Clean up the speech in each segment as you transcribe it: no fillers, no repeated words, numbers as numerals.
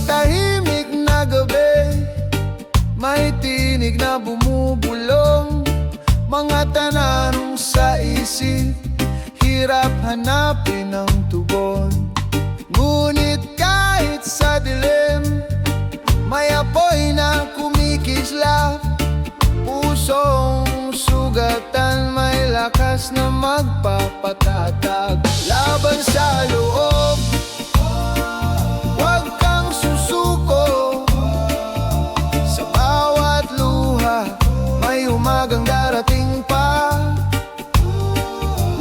tahimik na gabi, may tinig na bumubulong. Mga tanong sa isip, hirap hanapin ang tugon. Ngunit kahit sa dilim, may apoy na kumikislap. Pusong sugatan, may lakas na magpapatatag. Laban sa loob, huwag kang susuko. Sa bawat luha, may umagang darating pa.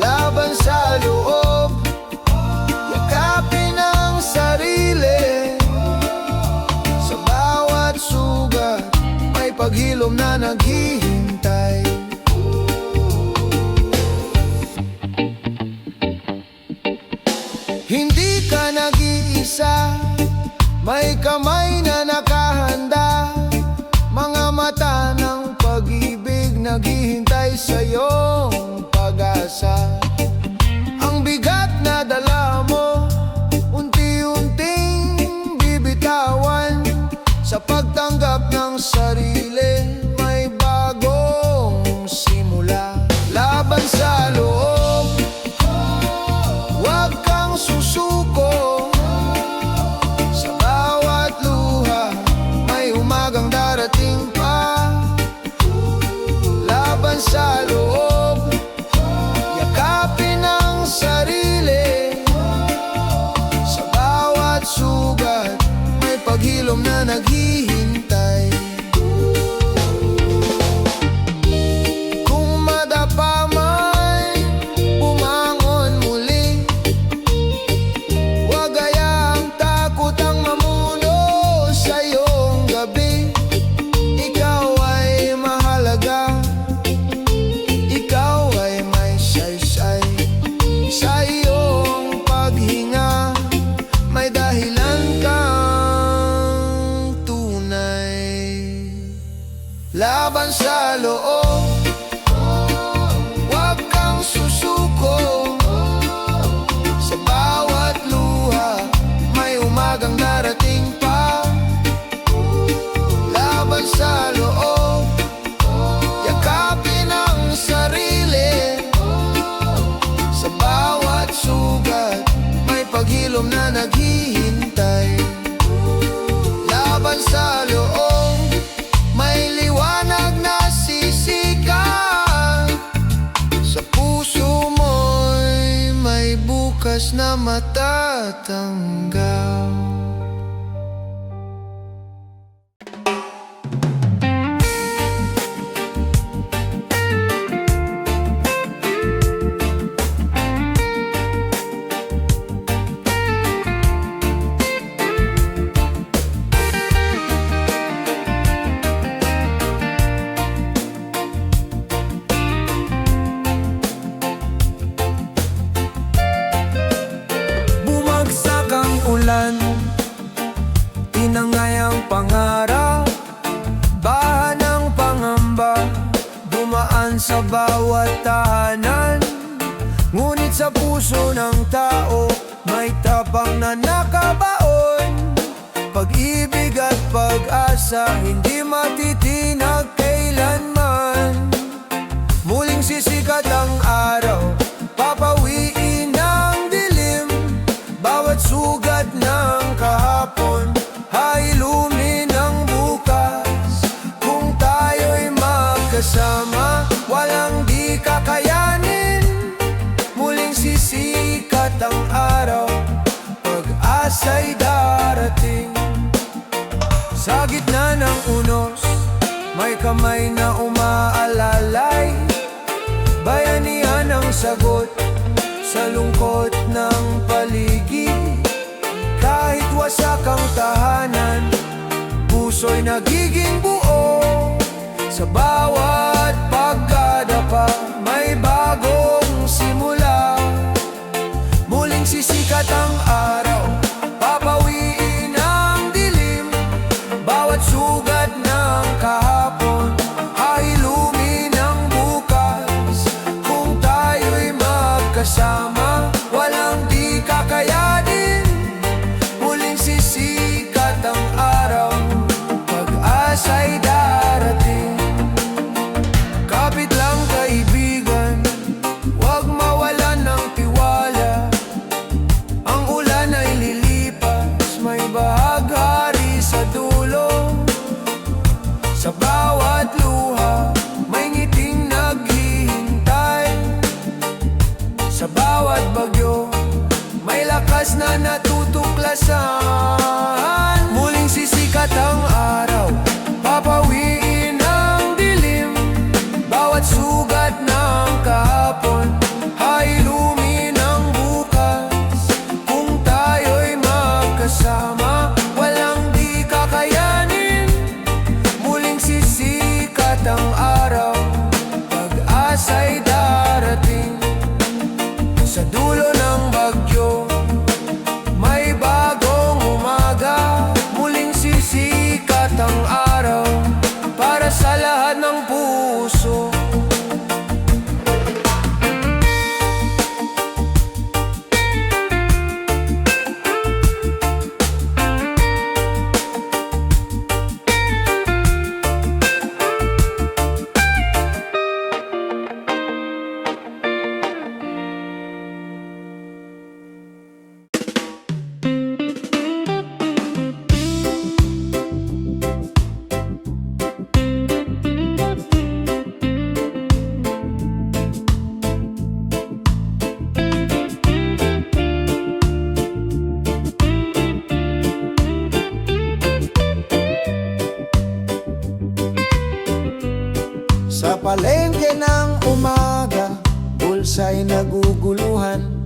Laban sa loob, yakapin ang sarili. Sa bawat sugat, may paghilom na naghihintay. Hindi ka nag-iisa, may kamay na nakahanda. Mga mata ng pag-ibig naghihintay sa iyong pag-asa. Ang bigat na dala mo, unti-unting bibitawan. Sa pagtanggap ng sarili, may bagong simula. Laban sa loob, huwag kang susuko. Sa bawat luha, may umagang darating pa. Laban sa loob, yakapin ang sarili. Sa bawat sugat, may paghilom na naghihintay. Kung madapa man, bumangon muli. Huwag hayaang takot ang mamuno sa iyong gabi. Ikaw ay mahalaga, ikaw ay may saysay. Sa iyong paghinga, may dahilan kang tunay. Laban sa loob, huwag kang susuko. Sa bawat luha, may umagang darating pa. Laban sa loob, yakapin ang sarili. Sa bawat sugat, may paghilom na naghihintay. Laban sa loob, may liwanag na sisikat. Sa puso mo'y may bukas na matatanggap. Bumagsak ang ulan, tinangay ang pangarap. Bahan ng pangamba, dumaan sa bawat tahanan. Ngunit sa puso ng tao, may tapang na nakabaon. Pag-ibig at pag-asa, hindi matitinag kailanman. Muling sisikat ang araw, papawiin ang dilim. Bawat sugat ng kahapon, hailumin ang bukas. Kung tayo'y magkasama, walang di kakayanin. Muling sisikat ang araw, pag-asa'y darating. Sa gitna ng unos, may kamay na umaalalay. Bayanihan ang sagot sa lungkot ng paligid. Kahit wasak ang tahanan, puso'y nagiging buo. Sa bawat pagkadapa, may bagong simula. Muling sisikat ang araw, papawiin ang dilim. Bawat sugat ng kahapon, hailumin ang bukas. Kung tayo'y magkasama, walang di kakayanin. Muling sisikat ang bawat bagyo, may lakas na natutuklasan. Muling sisikat ang araw, papawiin ang dilim. Bawat sugat ng kahapon, hailumin ang bukas. Kung tayo'y magkasama, walang di kakayanin. Muling sisikat ang araw, pag-asa'y darating. Sa dulo ng bagyo, may bagong umaga. Muling sisikat ang araw, para sa lahat ng puso. Sa palengke ng umaga, bulsa'y naguguluhan.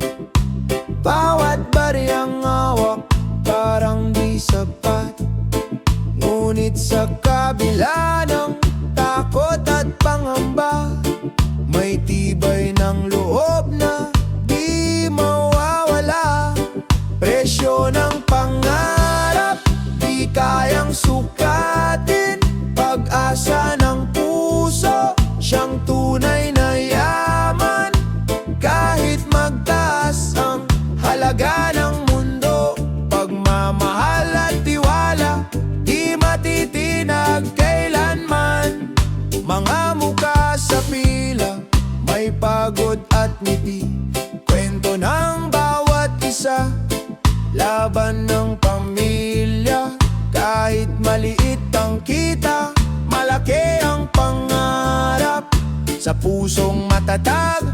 Bawat bariyang hawak, parang di sapat. Ngunit sa kabila ng takot at pangamba, may tibay ng loob na di mawawala. Presyo ng pangarap, di kayang sukatin. Pag-asa ng puso, siyang tunay na yaman. Kahit magtaas ang halaga ng mundo, pagmamahal at tiwala, di matitinag kailanman. Mga mukha sa pila, may pagod at ngiti. Kwento ng bawat isa, laban ng pamilya. Kahit maliit ang kita, malaki ang pangarap. Sa pusong matatag,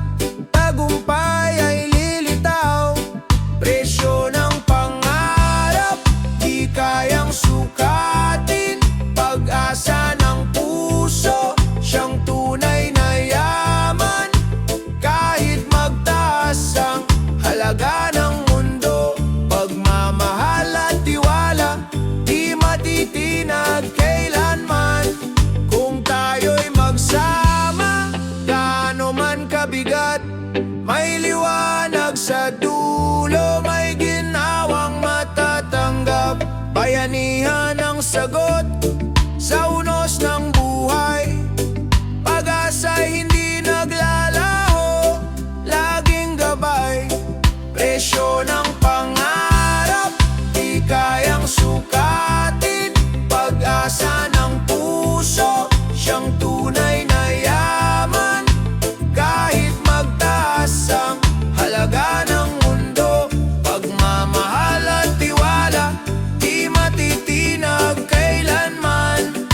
tagumpay ay lilitaw. Presyo ng pangarap, di kayang sukatin. Pag-asa ng puso, siyang tunay na yaman. Kahit magtaas ang halaga ng mundo, pagmamahal at tiwala, di matitinag kailanman. Kung tayo'y magsama, gaano man kabigat, may liwanag sa dulo, may ginawang matatanggap. Bayanihan ang sagot sa unos ng buhay. Pag-asa'y hindi naglalaho, laging gabay. Presyo ng pangarap, di kayang sukatin. Pag-asa ng puso, siyang tunay na yaman. Kahit magtaas ang halaga ng mundo, pagmamahal at tiwala, di matitinag kailanman.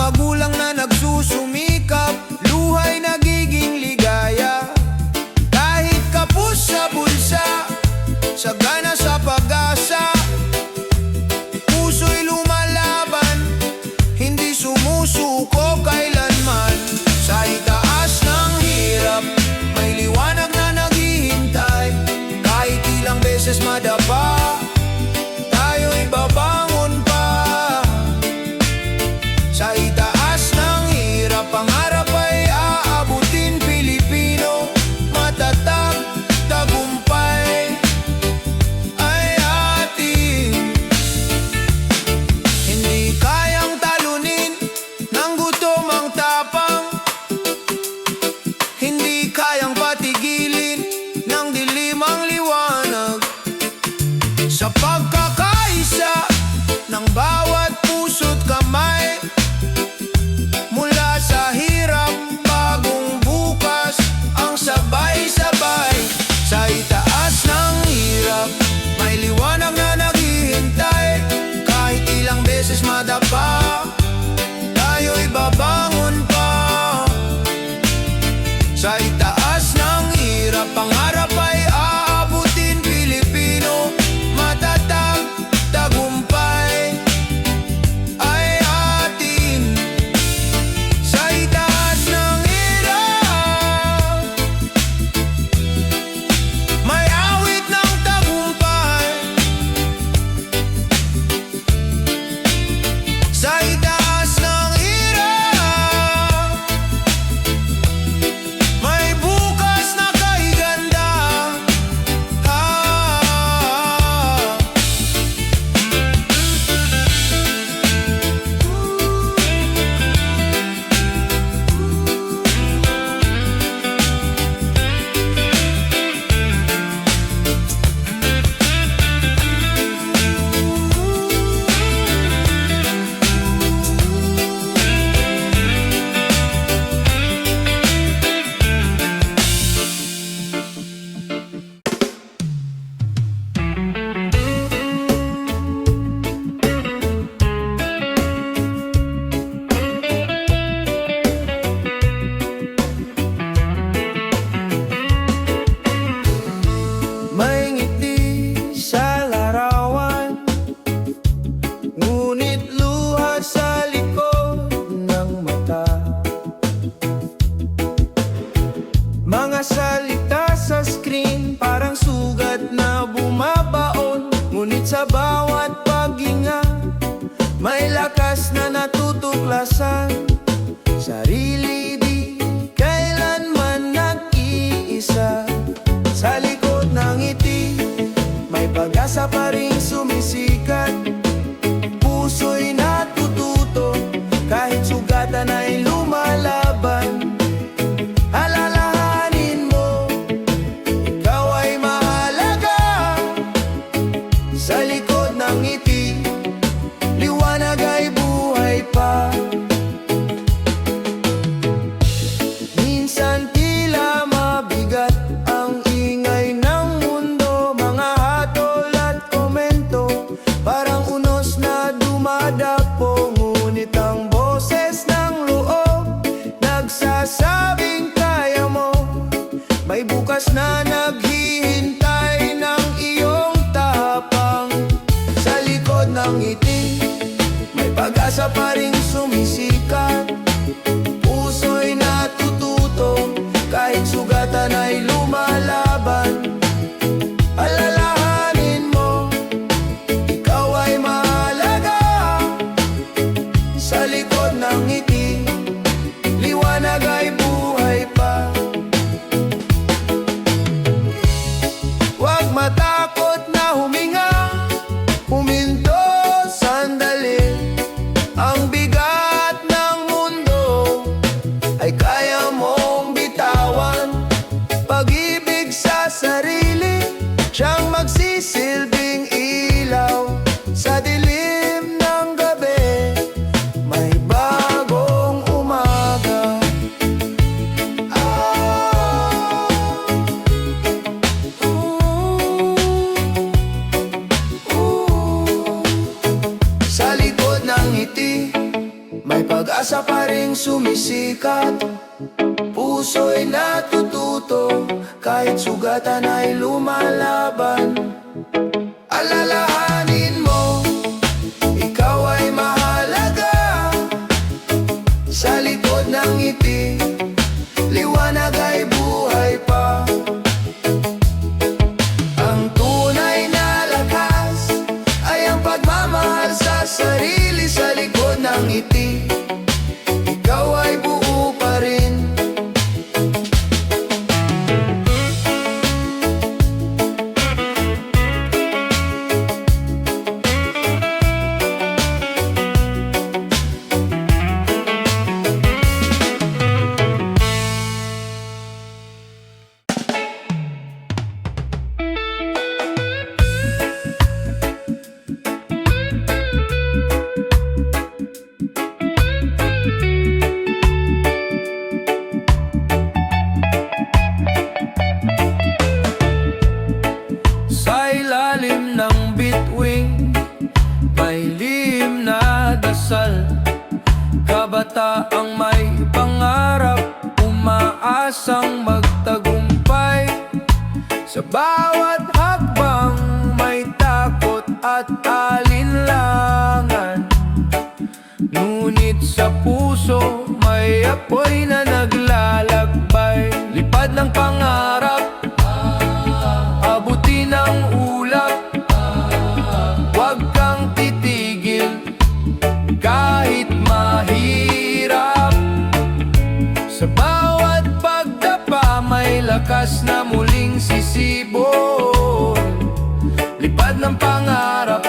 magulang na nagsusumikap, luhay nagiging ligaya. Kahit kapos sa bulsa, sagana sa pag-asa, puso'y lumalaban, hindi sumusuko kailanman. Sa itaas ng hirap, may liwanag na naghihintay. Kahit ilang beses madapa, tayo'y babangon pa. Sa itaas ng hirap, pangarap ay aabutin. Pilipino, matatag, tagumpay ay atin. Hindi kayang talunin ng gutom ang tapang, hindi kayang patigilin ng dilim ang liwanag. Sa pagkakaisa ng bawat puso't kamay, mula sa hirap, bagong bukas ang sabay-sabay. Sa itaas ng hirap, may liwanag na naghihintay. Kahit ilang beses madapa, tayo'y babangon pa. Sa itaas ng hirap, pangarap ay aabutin. Pilipino, matatag, tagumpay ay atin. Sa itaas ng hirap, may awit ng tagumpay. Sa itaas ng hirap, may bukas na kahiganda. May ngiti sa larawan, ngunit luha sa likod ng mata. Mga salita sa screen, parang sugat na bumabaon. Ngunit sa bawat paghinga, may lakas na natutuklasan. Sarili di kailanman nag-iisa. Sa likod ng ngiti, may pag-asa pa rin sumisikat. Puso'y natututo, kahit sugatan ay lumalaban. Alalahanin mo, ikaw ay mahalaga. Sa likod ng ngiti, liwanag ay buhay pa. Minsan tila mabigat ang ingay ng mundo, mga hatol at komento, parang unos na dumadapo. Ngunit ang boses ng loob, nagsasabing kaya mo. May bukas na naghihintay ng iyong tapang. Sa likod ng ngiti, may pag-asa pa rin sumisikat. Puso'y natututo, kahit sugatan ay lumalaban. Alalahanin mo, ikaw ay mahalaga. Sa likod ng ngiti, liwanag ay buhay pa. Huwag matakot na huminga, huminto sandali. Ang bigat ng mundo pag-asa pa rin sumisikat. Puso'y natututo, kahit sugatan ay lumalaban. Alalahanin mo, ikaw ay mahalaga. Sa likod ng ngiti, liwanag ay buhay pa. Ang tunay na lakas ay ang pagmamahal sa sarili. Sa likod ng ngiti, ikaw ay buo pa rin. Sa ilalim ng bituin, may lihim na dasal. Kabataang may pangarap, umaasang magtagumpay. Sa bawat hakbang may takot at alinlangan, ngunit sa puso may apoy na naglalakbay. Lipad ng pangarap, abutin ang ulap. Huwag kang titigil kahit mahirap. Sa bawat pagdapa may lakas na muling sisibol. Lipad ng pangarap,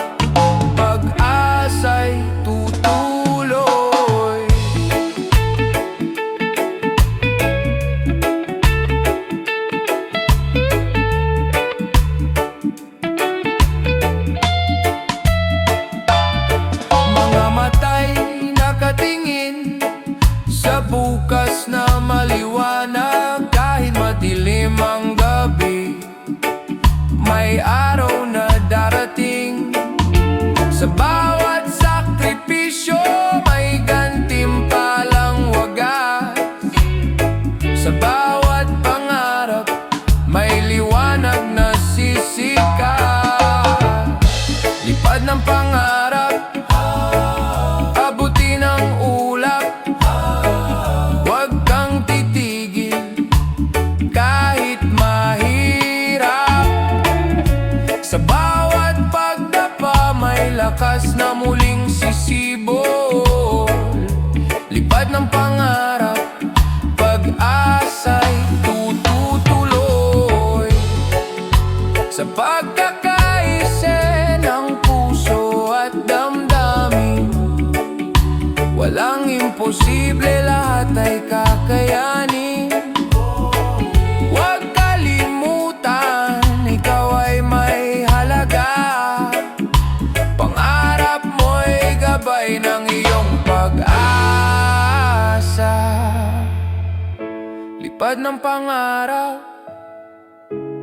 pag-asa'y tutuloy. Mga matay nakatingin sa bukas na maliwanag. Kahit madilim ang gabi, may araw na darating. Sa bawat sakripisyo may gantimpalang wagas. Sa bawat pangarap may liwanag na sisikat. Lipad ng pangarap, abutin ang ulap. Huwag kang titigil kahit mahirap. Sa bawat pagdapa may lakas na muling sisibol. Lipad ng pangarap, pag-asa'y tututuloy. Sa pagkakaise ng puso at damdamin, walang imposible, lahat ay kakayanin. Huwag kalimutan, ikaw ay may halaga. Pangarap mo'y gabay ng iyong pag-asa. Lipad ng pangarap,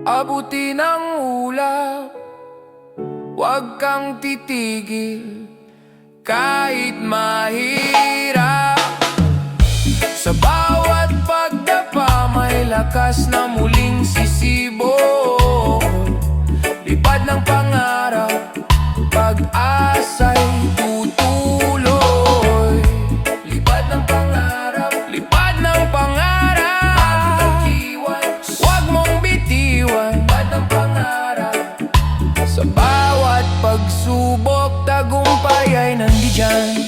abutin ang ulap. Huwag kang titigil kahit mahirap. Sa bawat pagdapa may lakas na muling sisibol. Lipad ng pangarap, pag-asa'y tutuloy. Lipad ng pangarap, lipad ng pangarap. Huwag mong bitiwan, lipad ng pangarap. Sa bawat pagsubok, tagumpay ay nandiyan.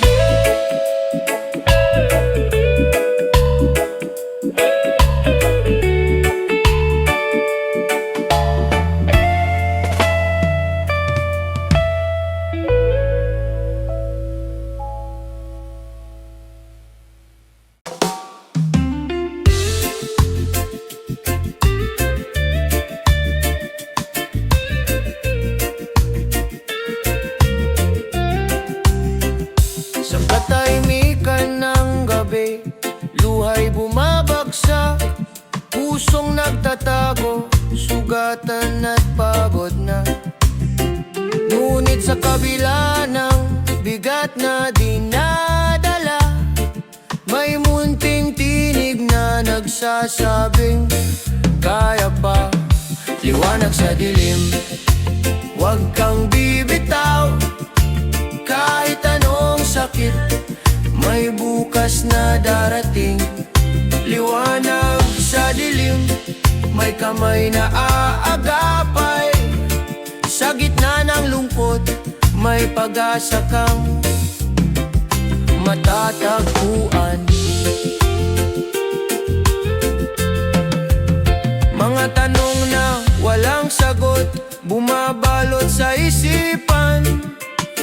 nagsasabing kaya pa. Liwanag sa dilim, huwag kang bibitaw. Kahit anong sakit, may bukas na darating. Liwanag sa dilim, may kamay na aagapay. Sa gitna ng lungkot, may pag-asa kang matatagpuan. Mga tanong na walang sagot, bumabalot sa isipan.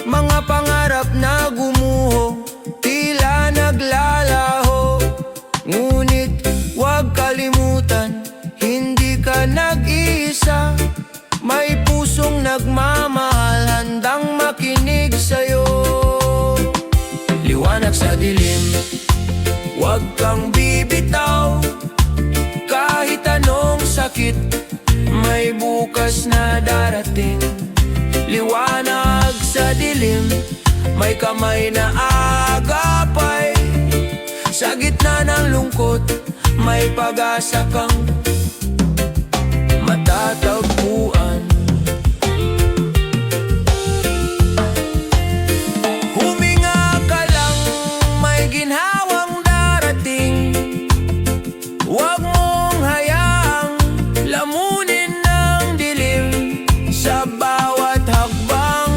Mga pangarap na gumuho, tila naglalaho. Ngunit huwag kalimutan, hindi ka nag-iisa. May pusong nagmamahal, handang makinig sa'yo. Liwanag sa dilim, huwag kang bibitaw. Kahit anong sakit, may bukas na darating. Liwanag sa dilim, may kamay na aagapay. Sa gitna ng lungkot, may pag-asa kang matatagpuan. Huminga ka lang, may ginhawang darating. Huwag mong hayaang lamunin ng dilim. Sa bawat hakbang,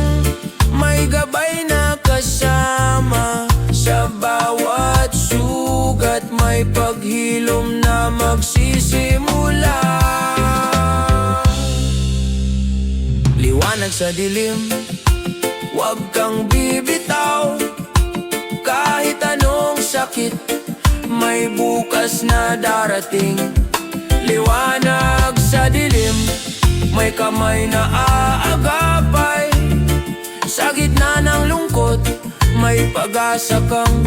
may gabay na kasama. Sa bawat sugat, may paghilom na magsisimula. Liwanag sa dilim, huwag kang bibitaw. Kahit anong sakit, may bukas na darating. Liwanag sa dilim, may kamay na aagapay. Sa gitna ng lungkot, may pag-asa kang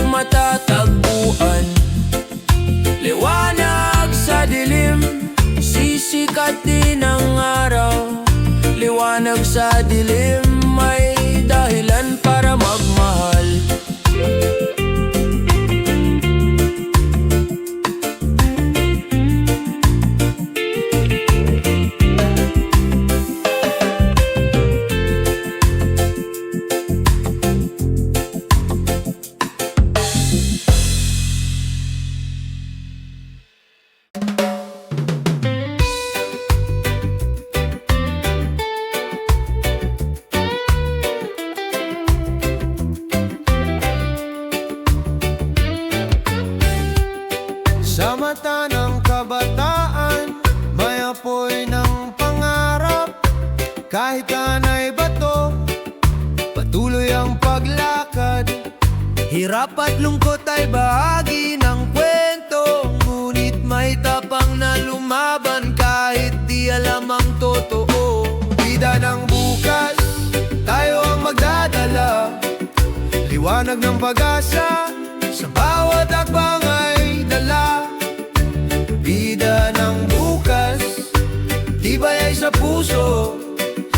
matatagpuan. Liwanag sa dilim, sisikat din ang araw. Liwanag sa dilim, may dahilan para magmahal. Sa mata ng kabataan, may apoy ng pangarap. Kahit anay bato, patuloy ang paglakad. Hirap at lungkot ay bahagi ng kwento, ngunit may tapang na lumaban kahit di alam ang totoo. Bida ng bukas, tayo ang magdadala. Liwanag ng pag-asa, sa bawat akbang ay dala. Bida ng bukas, tibay ay sa puso.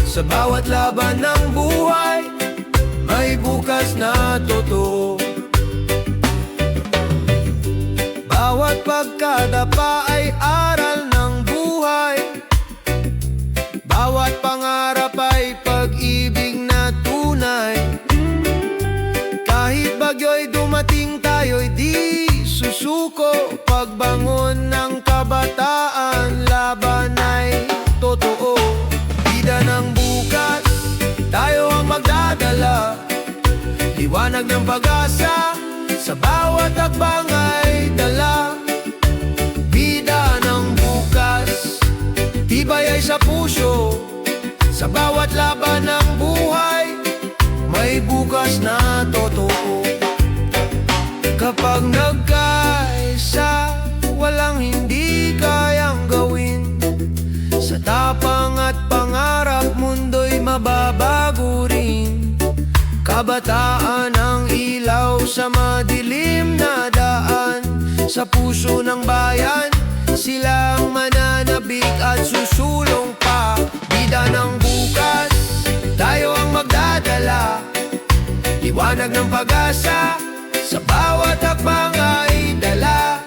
Sa bawat laban ng buhay, may bukas na totoo. Bawat pagkadapa ay aral ng buhay. Bawat pangarap ay pag-ibig na tunay. Kahit bagyo'y dumating, tayo'y di susuko. Pagbangon ng kabataan, laban ay totoo. Bida ng bukas, tayo ang magdadala. Liwanag ng pag-asa, sa bawat hakbang ay dala. Bida ng bukas, tibay ay sa puso. Sa bawat laban ng buhay, may bukas na totoo. Kapag nagkaisa, walang hindi kayang gawin. Sa tapang at pangarap, mundo'y mababago rin. Kabataan ang ilaw sa madilim na daan. Sa puso ng bayan, silang mananabik at susulong pa. Bida ng bukas, tayo ang magdadala. Liwanag ng pag-asa, sa bawat hakbang ay dala.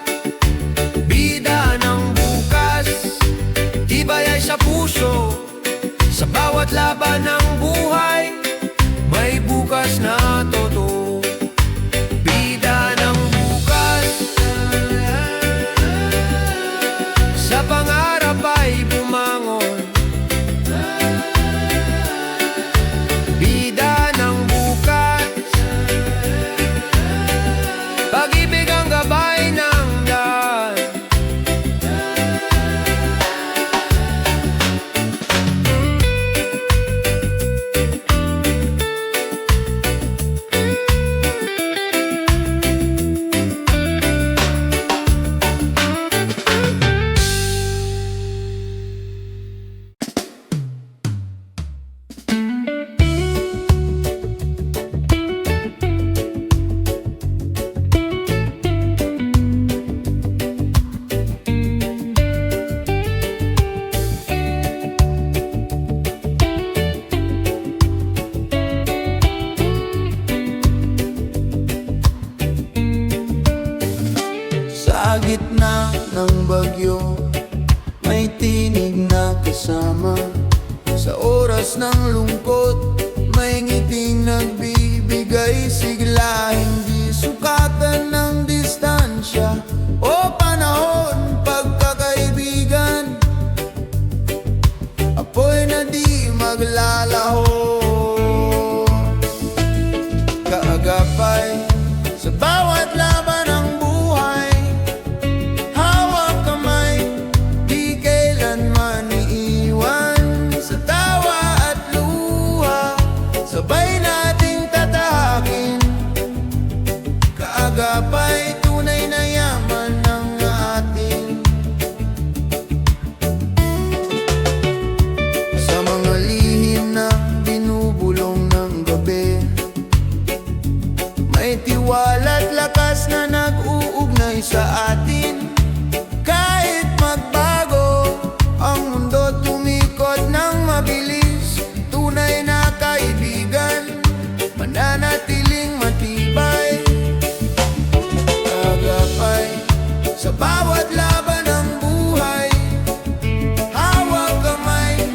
Sa gitna ng bagyo, may tinig na kasama. Sa oras ng lungkot, may ngiting nagbibigay sigla. Hindi sukatan ng distansya o panahon, pagkakaibigan. Apoy na di maglalaho, kaagapay sa bawat laban ng buhay. Hawak kamay, di kailanman iiwan. Sa tawa at luha, sabay nating tatahakin. Kaagapay, tunay na yaman ng atin. Sa mga lihim na binubulong ng gabi, may tiwala't lakas na nag-uugnay sa atin. Kahit magbago ang mundo, tumikot ng mabilis. Tunay na kaibigan, mananatiling matibay. Kaagapay sa bawat laban ng buhay. Hawak kamay,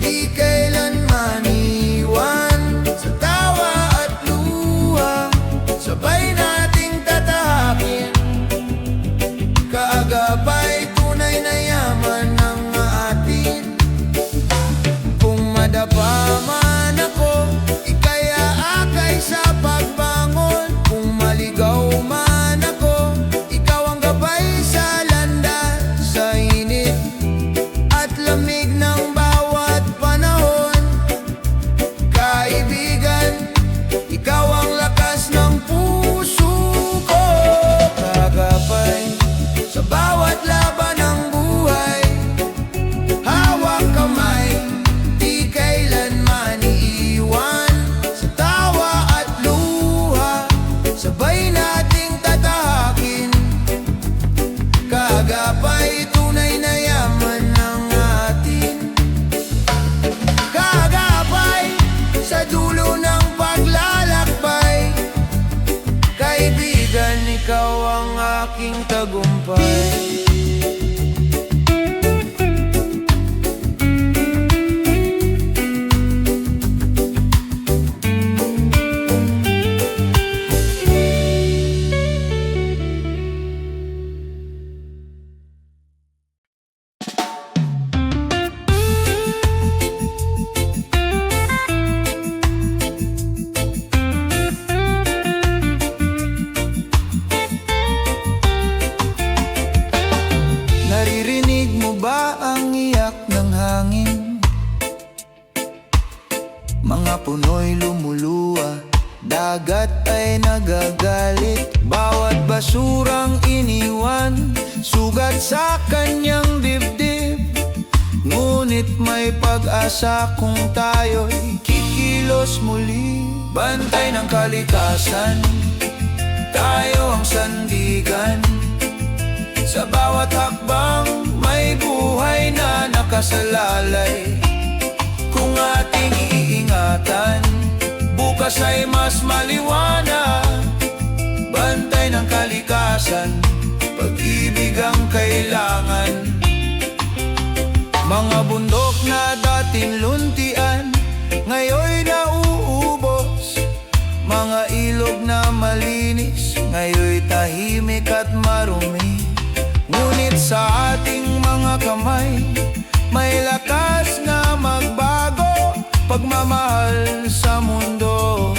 di kailanman iwan. Sa tawa at luha, sabay nating tatahakin. Kaagapay, tunay na yaman ng atin. Kung madapa man ako, ika'y aakay sa pagbangon. Kung maligaw man ako, ikaw ang gabay sa landas. Sa init at lamig ng bawat panahon, kaibigan, ikaw ang lakas ng puso ko. Kaagapay sa bawat laban ng buhay. Hawak kamay, di kailanman iiwan. Sa tawa at luha, sabay nating tatahakin. Kaagapay, tunay na yaman ng atin. Kaagapay sa dulo ng paglalakbay. Kaibigan, ikaw ang aking tagumpay. Naririnig mo ba ang iyak ng hangin? Mga puno'y lumuluha, dagat ay nagagalit. Bawat basurang iniwan, sugat sa kanyang dibdib. Ngunit may pag-asa kung tayo'y kikilos muli. Bantay ng kalikasan, tayo ang sandigan. Sa bawat hakbang, may buhay na nakasalalay. Kung ating iingatan, bukas ay mas maliwanag. Bantay ng kalikasan, pag-ibig ang kailangan. Mga bundok na dating luntian, ngayon'y nauubos. Mga ilog na malinis, ngayon'y tahimik at marumi. Ngunit sa ating mga kamay, may lakas na magbago. Pagmamahal sa mundo,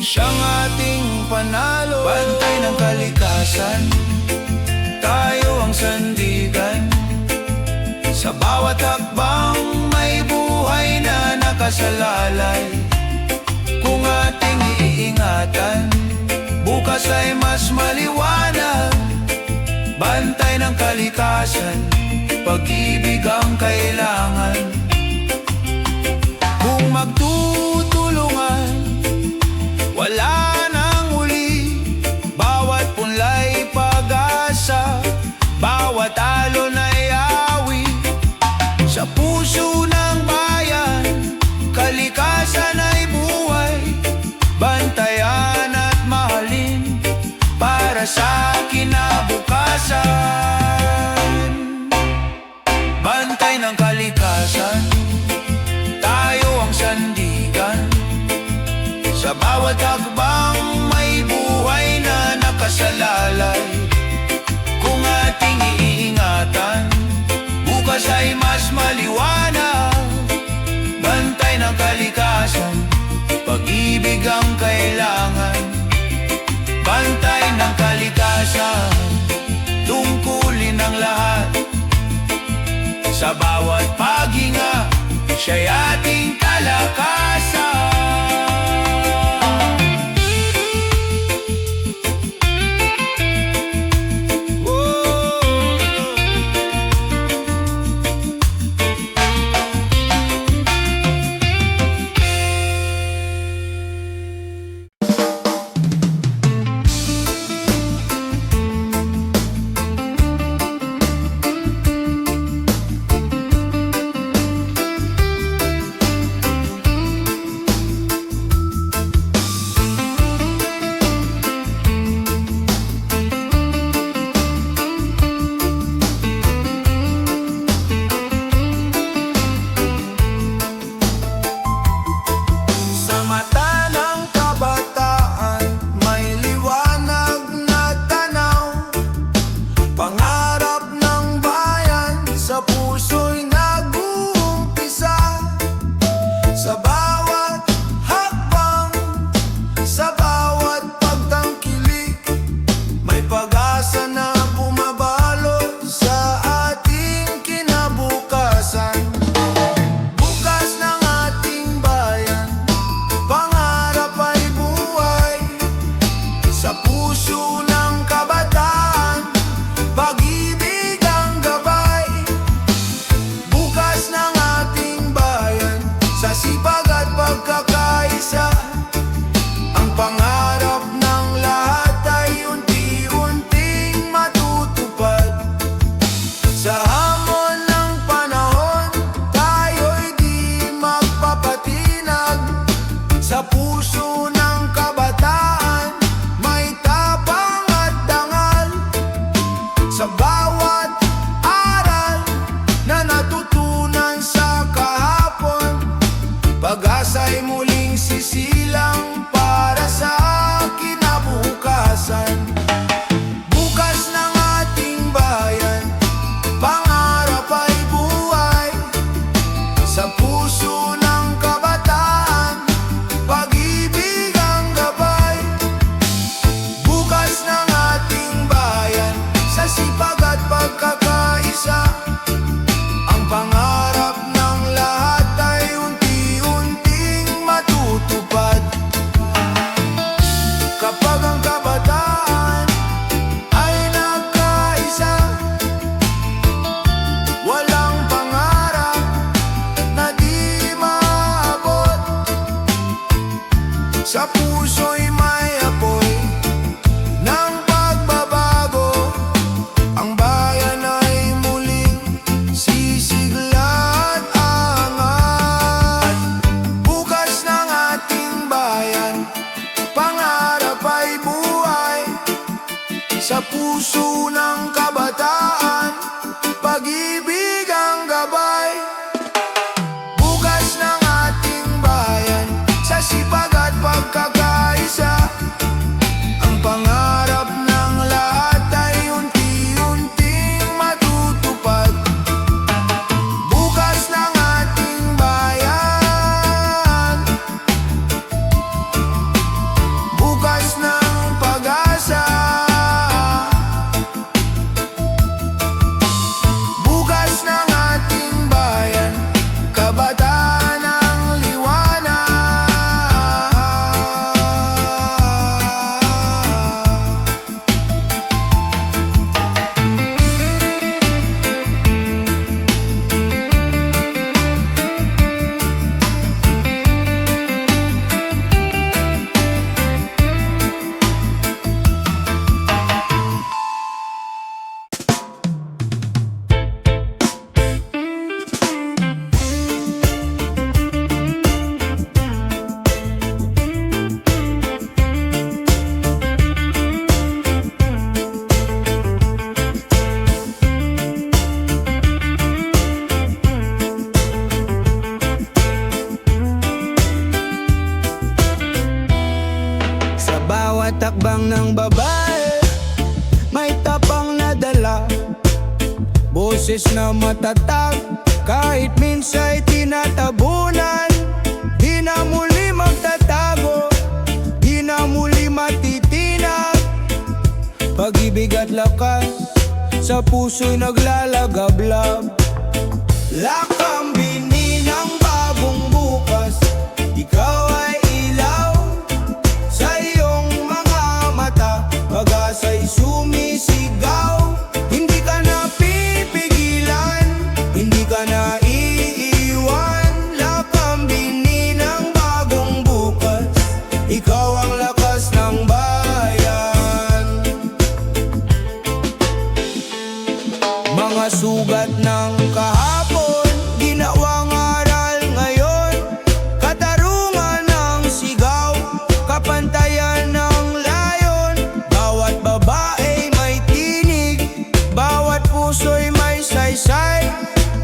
siyang ating panalo. Bantay ng kalikasan, tayo ang sandigan. Sa bawat hakbang, may buhay na nakasalalay. Kung ating iingatan, bukas ay mas maliwanag. Bantay ng kalikasan, pag-ibig ang kailangan. Kung magtutulungan, wala nang huli. Bawat punlay pag-asa, bawat alon ay awi. Sa puso ng bayan, kalikasan ay buhay. Bantayan at mahalin para sa kinabukasan. Bantay ng kalikasan, tayo ang sandigan. Sa bawat hakbang may buhay na nakasalalay. Kung ating iingatan, bukas ay mas maliwanag. Bantay ng kalikasan, pag-ibig ang kailangan. Bantay ng kalikasan, tungkulin ang lahat. Sa bawat paghinga, siya'y ating kalakasan. Sa mata ng kabataan, may liwanag na tanaw. Pangarap ng bayan, sa puso'y nag-uumpisa. Sa bawat hakbang, sa bawat pagtangkilik, may pag-asa na bumabalot sa ating kinabukasan. Bukas ng ating bayan, pangarap ay buhay. Sa puso ng kabataan, pag-ibig ang gabay. Bukas ng ating bayan, sa sipag at pagkakaisa, ang pangarap ng lahat ay unti-unting matutupad. Sa hamon ng panahon, tayo'y di magpapatinag. Sa puso ng kabataan, may tapang at dangal. Sa bawat aral na natutunan sa kahapon, pag-asa'y muling sisilang para sa kinabukasan. Bukas ng ating bayan, pangarap ay buhay. Sa puso ng kabataan, pag-ibig ang gabay. Bukas ng ating bayan, sa sipag at pagkakaisa, ang pangarap ng lahat ay unti-unting matutupad. Kapag ang kabataan ay nagkaisa, walang pangarap na di maabot. Sa puso'y may apoy ng pagbabago, ang bayan ay muling sisigla at angat. Bukas ng ating bayan, pangarap ay buhay. Sa puso ng kabataan, pag-ibig ang gabay. Bukas ng ating bayan, sa sipag at pagkakaisa, ang pangarap ng lahat ay unti-unting matutupad. Bukas ng ating bayan, bukas ng pag-asa. boses na matatag, kahit minsa'y tinatabunan. Di na muli magtatago, di na muli matitinag. Pag-ibig at lakas sa puso'y naglalagablab. Lakambini ng bagong bukas, ikaw ay ilaw sa iyong mga mata. Pag-asa'y sumisigaw, hindi ka na pipigilan, hindi ka na iiwan. Lakambini ng bagong bukas, ikaw ang lakas ng bayan. Mga sugat ng kahapon, ginawang aral ngayon. Katarungan ng sigaw, kapantayan ng layon. Bawat babae may tinig, bawat puso'y may saysay.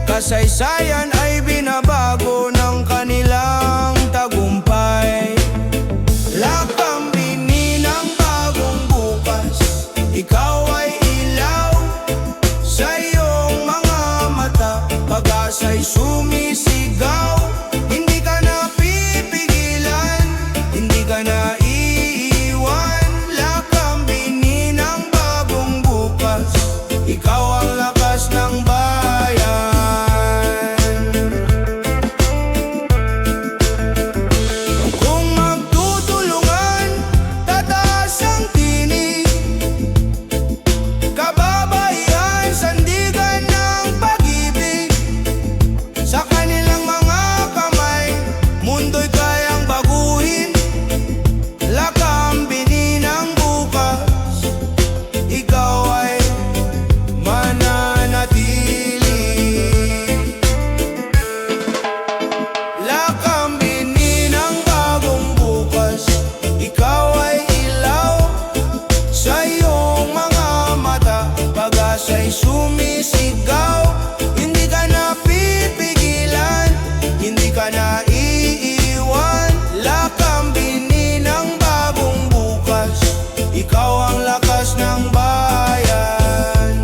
Kasaysayan ay binabago ng kanilang tagumpay. Lakambini ng bagong bukas, ikaw ay ilaw sa iyong mga mata. Pag-asa'y sumisigaw, hindi ka na pipigilan, hindi ka na iiwan. Lakambini ng bagong bukas, ikaw ang lakas ng bayan. Kung magtutulungan, tataas ang tinig, kababaihan, sandigan ng pag-ibig. Sa kanilang mga kamay, mundo'y kayang baguhin. Lakambini ng bukas, ikaw ay mananatili. Lakambini ng bagong bukas, ikaw ay ilaw sa iyong mga mata. Pag-asa'y sumisigaw, hindi ka na pipigilan, hindi ka na iiwan. Lakambini ng bagong bukas, ikaw ang lakas ng bayan.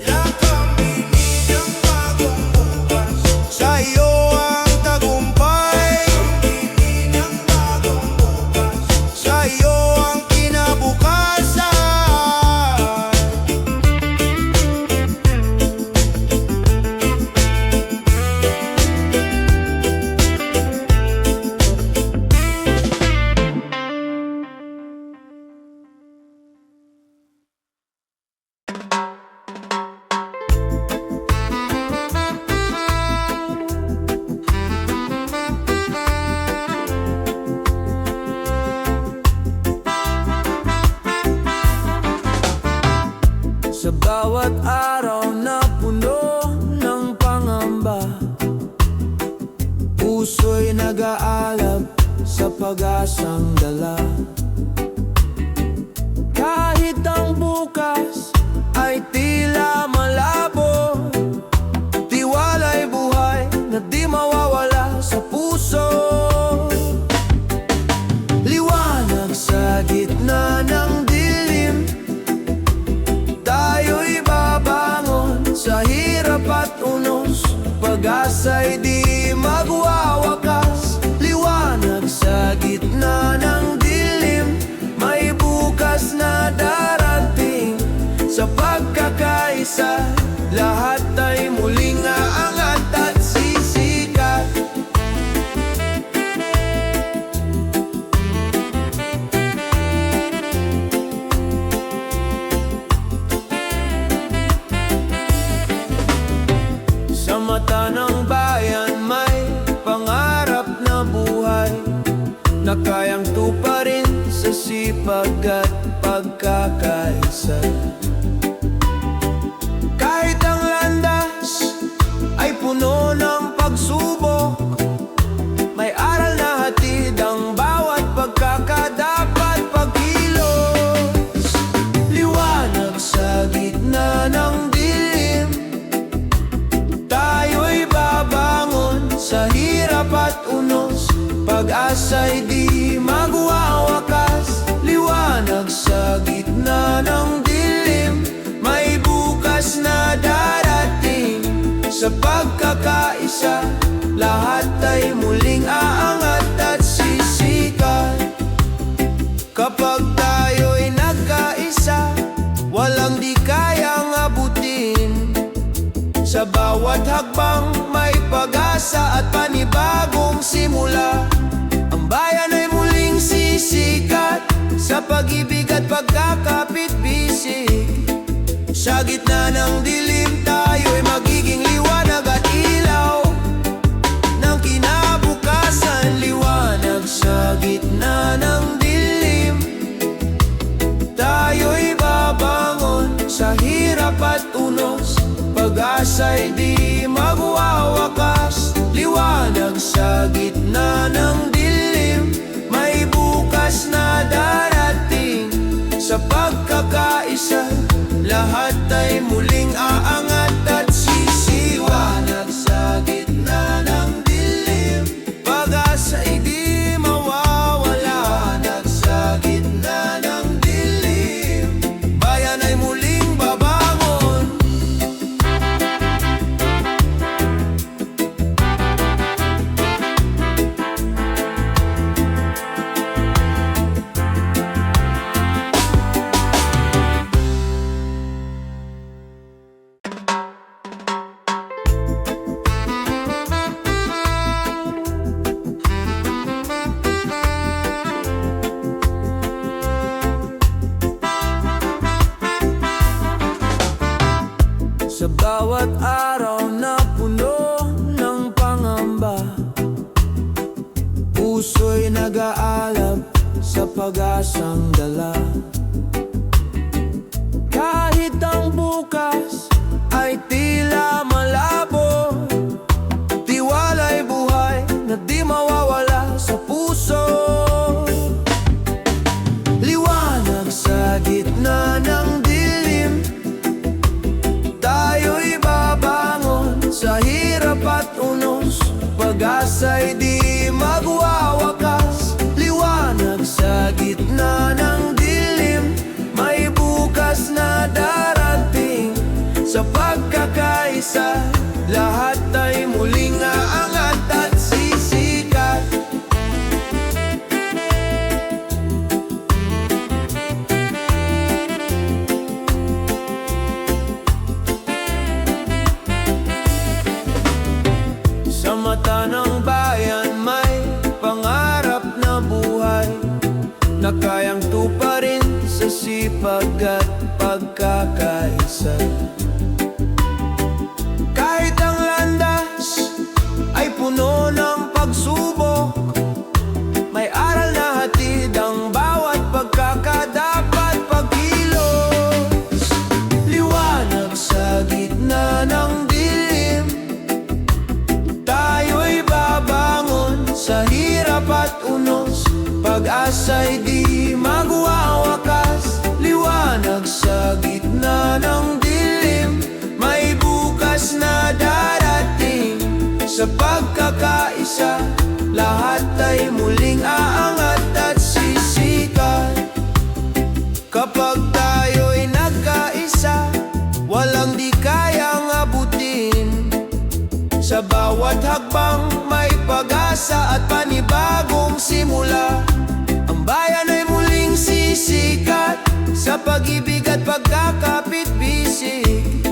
Lakambini ng bagong bukas, sa iyo ang tagumpay. Lakambini ng bagong bukas, sa iyo ang kinabukasan. Sa bawat araw na puno ng pangamba, puso'y nag-aalab sa pag-asang dala. Kahit ang bukas ay tila malabo, tiwala'y buhay na di mawawala sa puso. Liwanag sa gitna ng dilim, tayo'y babangon sa hirap at unos. Pag-asa'y di magwawakas. Liwanag sa gitna ng dilim, may bukas na darating. Sa pagkakaisa, lahat ay muling aangat at sisikat. Sa mata ng bayan may pangarap na buhay na kayang tuparin sa sipag at pagkakaisa. Kahit ang landas ay puno ng pagsubok, may aral na hatid ang bawat pagkakadapat pagkilos. Liwanag sa gitna ng dilim, tayo'y babangon sa hirap at unos. Pag-asa'y di magwawakas. Liwanag sa gitna ng dilim, pagkakaisa, lahat ay muling aangat at sisikat. Kapag tayo'y nagkaisa, walang di kayang abutin. Sa bawat hakbang may pag-asa at panibagong simula. Ang bayan ay muling sisikat sa pag-ibig at pagkakapit-bisig. Sa gitna ng dilim, tayo'y magiging liwanag at ilaw ng kinabukasan. Liwanag sa gitna ng dilim, tayo'y babangon sa hirap at unos. Pag-asa'y di magwawakas. Liwanag sa gitna ng dilim, may bukas na darating. Sa pagkakaisa, lahat ay muling aangat at sisiwanag sa gitna ng dilim. Pag-asa'y di mawawala. Liwanag sa gitna ng dilim, bayan ay muling babangon. Sa bawat araw na puno ng pangamba, puso'y nag-aalab sa pag-asang dala. Kahit ang bukas ay tila malabo, tiwala'y buhay na di mawawala sa puso. Liwanag sa gitna ng dilim, tayo'y babangon sa hirap at unos. Pag-asa'y di magwawakas. Liwanag sa gitna ng dilim, may bukas na darating. Sa pagkakaisa, lahat ay muling aangat at sisikat. Sa mata ng bayan may pangarap na buhay na kayang tuparin sa sipag at pagkakaisa. Kahit ang landas ay puno ng pagsubok, may aral na hatid ang bawat pagkakadapat pagkilos. Liwanag sa gitna ng dilim, tayo'y babangon sa hirap at unos. Pag-asa'y di magwawakas. Liwanag sa gitna ng dilim, may bukas na darating. Sa pagkakaisa, lahat ay muling aangat at sisikat. Kapag tayo'y nagkaisa, walang di kayang abutin. Sa bawat hakbang may pag-asa at panibagong simula. Ang bayan ay muling sisikat sa pag-ibig at pagkakapit-bisig.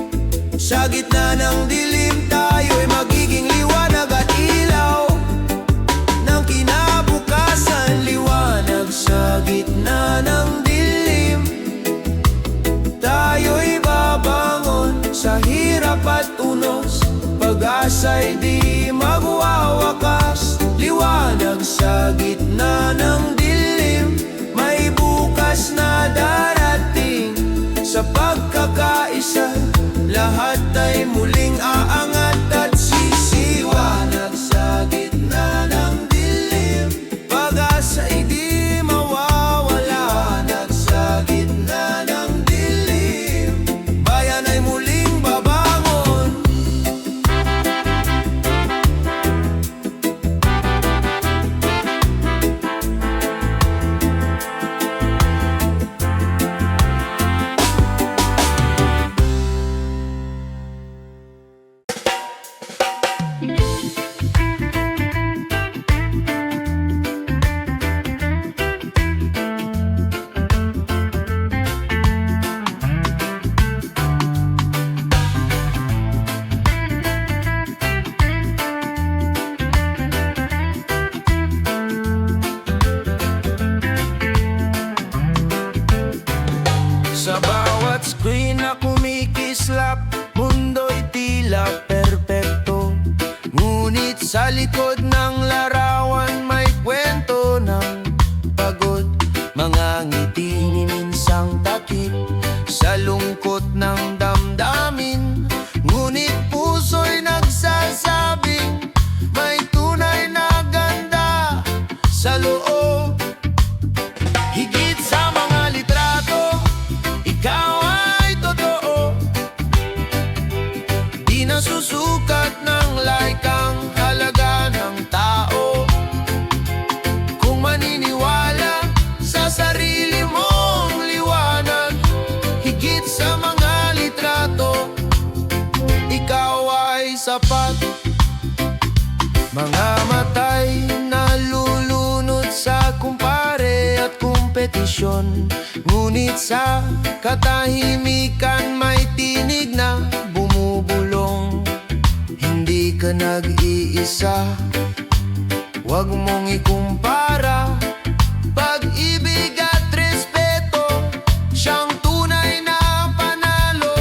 Sa gitna ng dilim, tayo'y magiging liwanag at ilaw ng kinabukasan. Liwanag sa gitna ng dilim, tayo'y babangon sa hirap at unos. Pag-asa'y di magwawakas. Liwanag sa gitna ng dilim, may bukas na darating. Sa pagkakaisa, lahat ay muling aangat at sisiwanag sa gitna ng dilim. Pag-asa'y di mawawala. Liwanag sa gitna ng dilim, bayan ay muling babangon. Sa bawat screen na kumikislap, mundo'y tila perpekto. Ngunit sa likod ng larawan may kwento ng pagod. Mga ngiti ni minsang takip sa lungkot ng damdamin. Ngunit puso'y nagsasabing may tunay na ganda sa loob. Higit sa mga litrato, ikaw ay totoo. Di nasusukat ng like ang halaga ng tao. Kung maniniwala sa sarili mong liwanag, higit sa mga litrato, ikaw ay sapat. Mga matay na lulunod sa kumpare at kompetisyon, ngunit sa katahimikan may tinig na bumubulong. Hindi ka nag-iisa, huwag mong ikumpara. Pag-ibig at respeto, siyang tunay na panalo.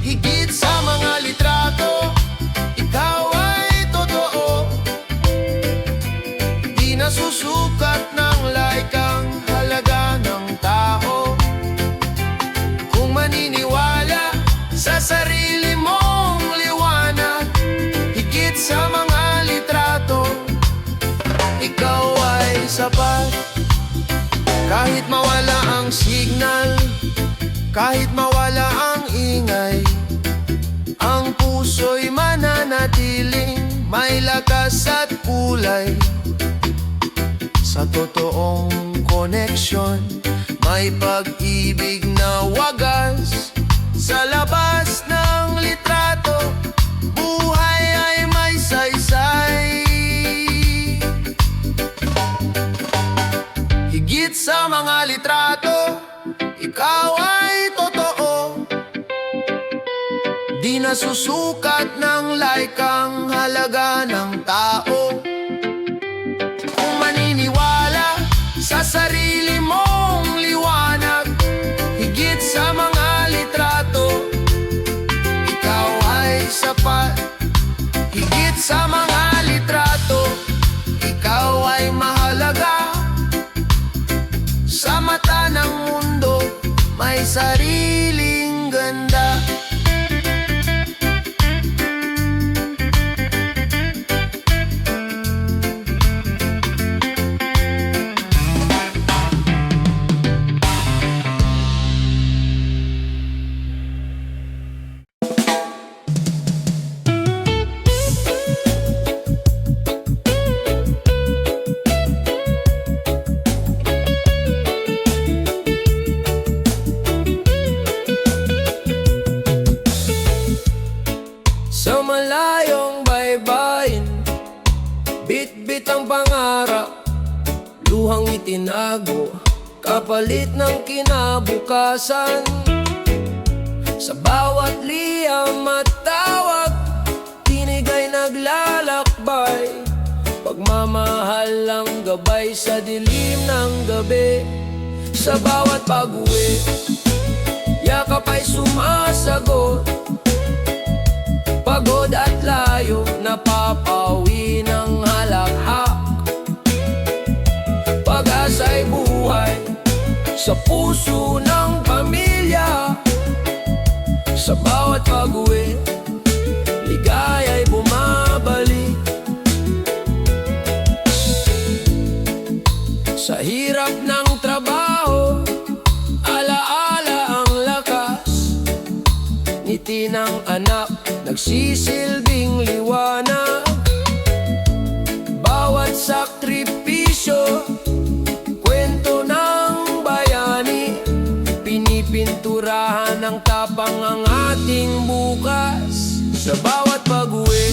Higit sa mga litrato, ikaw ay totoo. Di nasusukat ng like ang halaga ng tao. Kung maniniwala sa sarili mong liwanag, higit sa mga litrato, ikaw ay sapat. Kahit mawala ang signal, kahit mawala ang ingay, ang puso'y mananatiling may lakas at kulay. Sa totoong koneksyon, may pag-ibig na wagas. Sa labas ng litrato, buhay ay may saysay. Higit sa mga litrato, ikaw ay totoo. Di nasusukat ng like ang halaga ng tao. Kung maniniwala sa sarili mong liwanag, higit sa mga litrato, ikaw ay sapat. Higit sa mga litrato, ikaw ay mahalaga. Sa mata ng mundo, may sariling ganda. Sa malayong baybayin, bit-bit ang pangarap, luhang itinago, kapalit ng kinabukasan. Sa bawat liyam at tawag, tinig ay naglalakbay, pagmamahal ang gabay sa dilim ng gabi. Sa bawat pag-uwi, yakap ay sumasagot, pagod at layo, napapawi ng halakhak. Pag-asa'y buhay sa puso ng pamilya. Sa bawat pag-uwi, ligaya'y bumabalik. Sa hirap ng trabaho, alaala ang lakas, ngiti ng anak nagsisilbing liwanag. Bawat sakripisyo, kwento ng bayani, pinipinturahan ng tapang ang ating bukas. Sa bawat pag-uwi,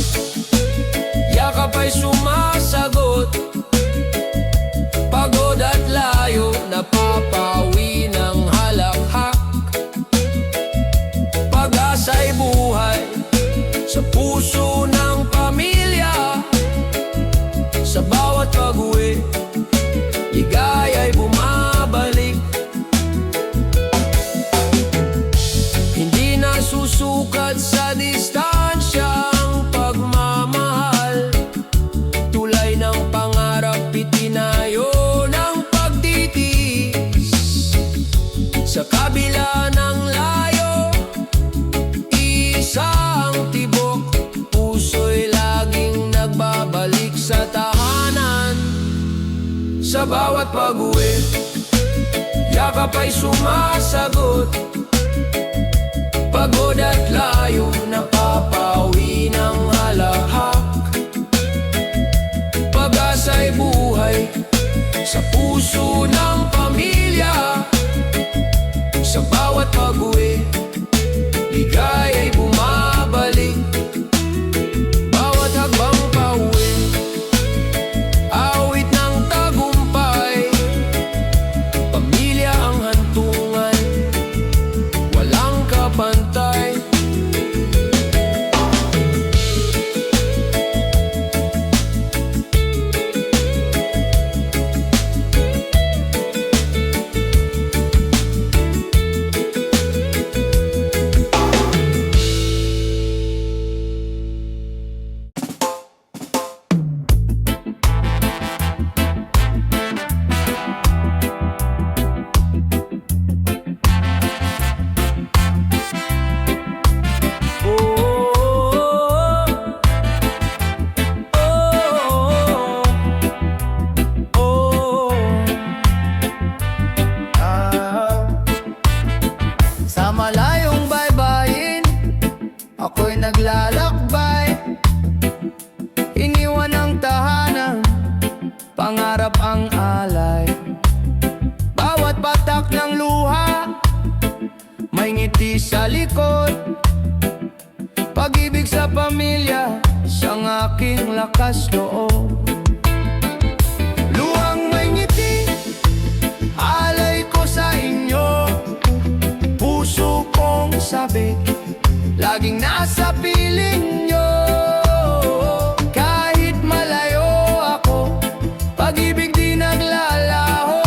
yakap ay sumasagot, pagod at layo, napapawi ng halakhak. Pag-asa'y buhay sa puso ng pamilya. Sa bawat pag-uwi, ligaya'y bumabalik. Sa kabila ng layo, isang tibok, puso'y laging nagbabalik sa tahanan. Sa bawat pag-uwi, yakap ay sumasagot. Pagod at layo, napapawi ng halahak. Pag-asa'y buhay sa puso ng pamilya. Sa bawat pag-uwi, ligaya'y bumabalik. Bawat hakbang pauwi, awit ng tagumpay. Pamilya ang hantungan, walang kapantay. Sa malayong baybayin, ako'y naglalakbay. Iniwan ang tahanan, pangarap ang alay. Bawat batak ng luha, may ngiti sa likod. Pag-ibig sa pamilya, siyang aking lakas loob. Luhang may ngiti, alay ko sa inyo. Puso kong sabik, laging nasa piling nyo. Kahit malayo ako, pag-ibig di naglalaho.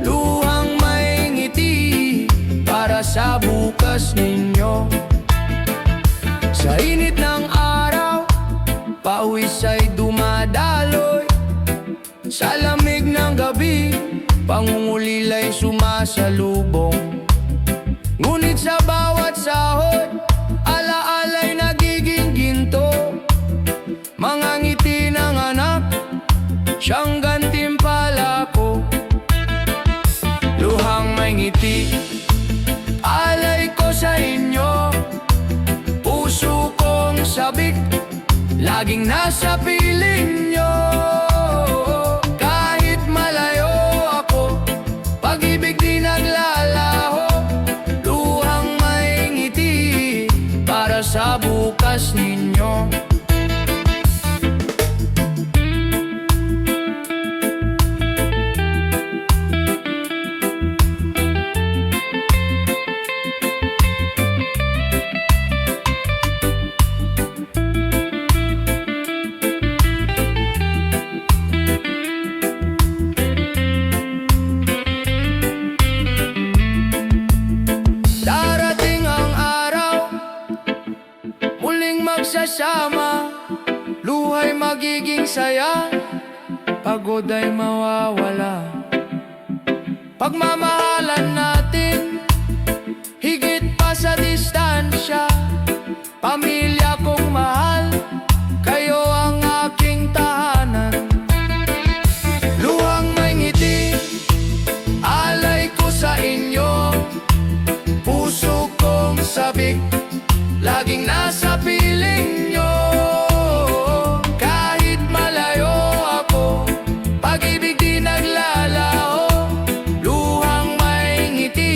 Luhang may ngiti, para sa bukas ninyo. Sa init ng araw, pawis ay dumadaloy. Sa lamig ng gabi, pangungulila'y sumasalubong. Ngunit sa bawat sahod, alaala'y nagiging ginto. Mga ngiti ng anak, siyang gantimpala ko. Luhang may ngiti, alay ko sa inyo. Puso kong sabik, laging nasa piling nyo. Kahit malayo ako, pag-ibig di naglalaho. Luhang may ngiti, para sa bukas ninyo. Darating ang araw, muling magsasama. Luha'y magiging saya, pagod ay mawawala. Pagmamahalan natin, higit pa sa distansya. Pamilya kong mahal, kayo ang aking tahanan. Luhang may ngiti, alay ko sa inyo. Puso kong sabik, laging nasa piling nyo. Kahit malayo ako, pag-ibig di naglalaho. Luhang may ngiti,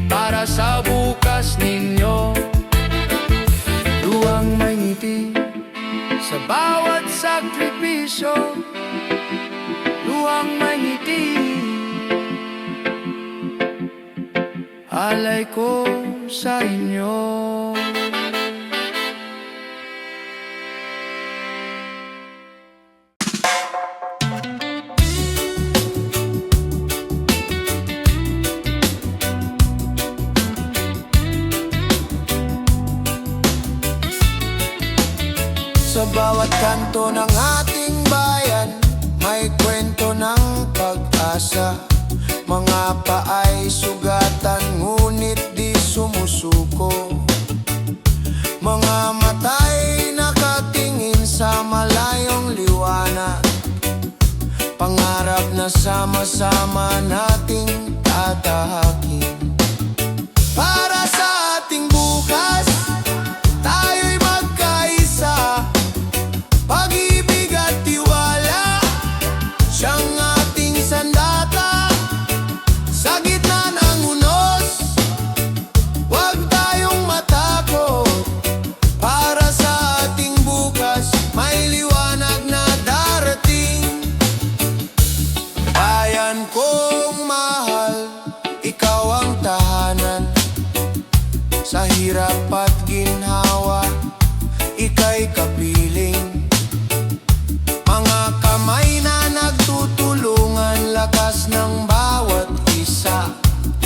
para sa bukas ninyo. Luhang may ngiti, sa bawat sakripisyo. Luhang may ngiti, alay ko sa inyo. Sa bawat kanto ng ating bayan, may kwento ng pag-asa. Mga paay sugatan ngunit di sumusuko. Mga mata'y nakatingin sa malayong liwanag, pangarap na sama-sama nating tatahakin. Para sa ating bukas, tayo'y magkaisa. Pag-ibig at tiwala, siyang ating sandata. Sa gitna ng unos, huwag tayong matakot. Para sa ating bukas, may liwanag na darating. Bayan kong mahal, ikaw ang tahanan. Sa hirap at ginhawa, ika'y kapiling. Mga kamay na nagtutulungan, lakas ng bawat isa.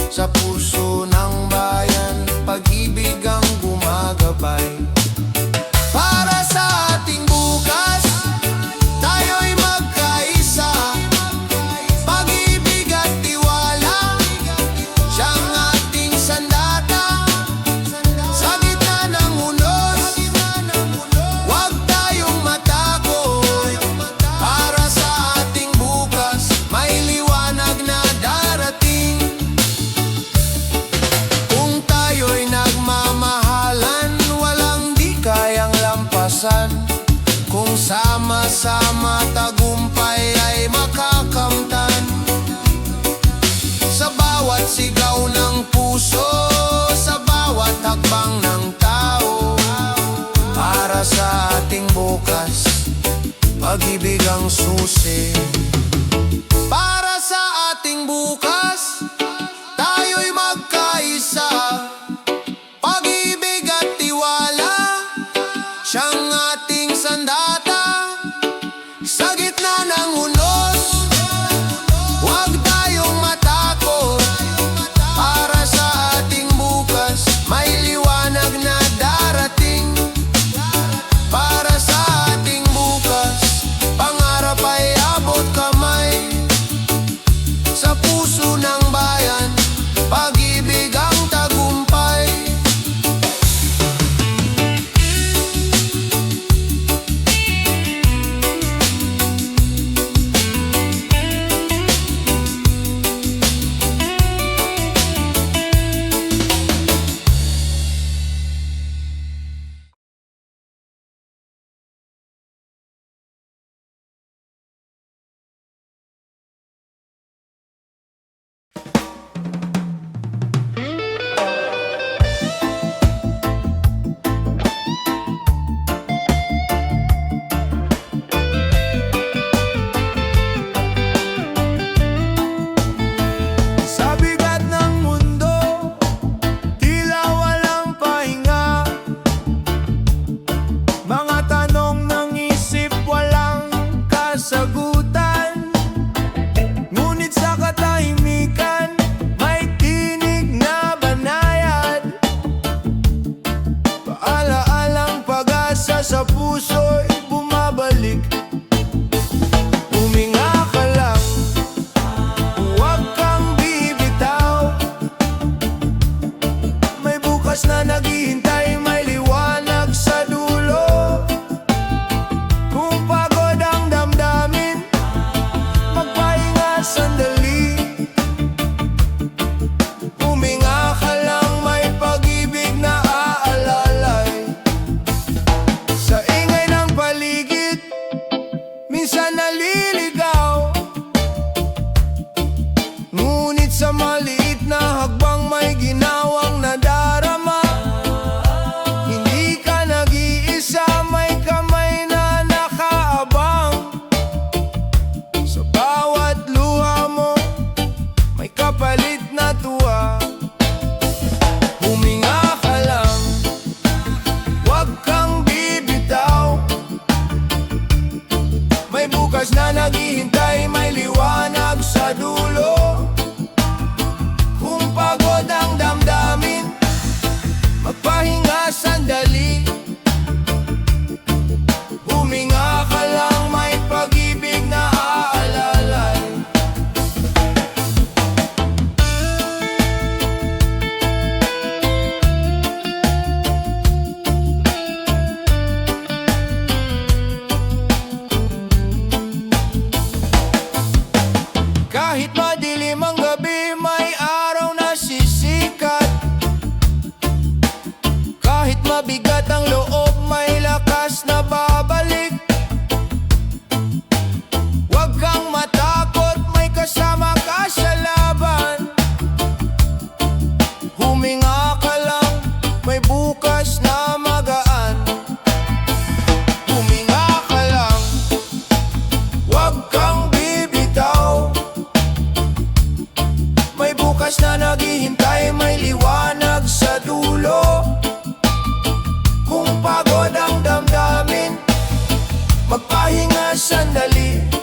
Sa puso ng bayan, pag-ibig ang gumagabay. Para sa ating bukas, tayo'y magkaisa. Pag-ibig at tiwala, siyang ating sandata. Sa gitna ng unos, huwag tayong matakot. Para sa ating bukas, may liwanag na darating. Kung tayo'y nagmamahalan, walang di kayang lampasan. Kung sama-sama tagumpay ay makakamtan. Sa bawat sigaw ng puso, sa bawat hakbang ng tao. Para sa ating bukas, pag-ibig ang susi. Para sa ating bukas, tayo'y magkaisa. Pag-ibig at tiwala, siyang ating sandata. Sa gitna ng unos, huwag tayong matakot. Para sa ating bukas, may liwanag na darating. Para sa ating bukas, pangarap ay abot kamay. Sa puso ng bayan, pag-ibig ang tagumpay. Sa bigat ng mundo, tila walang pahinga. Mga tanong ng isip walang kasagutan. Ngunit sa katahimikan, may tinig na banayad. Paala-alang pag-asa sa puso'y bumabalik. Huminga ka lang, huwag kang bibitaw. May bukas na naghihintay, may liwanag sa dulo. Kung pagod ang damdamin, magpahinga sandali. Huminga ka lang, may pag-ibig na aalalay. Sa ingay ng paligid, minsan naliligaw. Ngunit sa maliit na hakbang, may ginawang nadarama. Hindi ka nag-iisa, may kamay na nakaabang. Sa bawat luha mo, may kapalit na tuwa. Huminga ka lang, huwag kang bibitaw. May bukas na naghihintay, may liwanag sa dulo. Kung pagod ang damdamin, magpahinga sandali. Huminga ka lang, may pag-ibig na aalalay. Bukas na naghihintay, may liwanag sa dulo. Kung pagod ang damdamin, magpahinga sandali.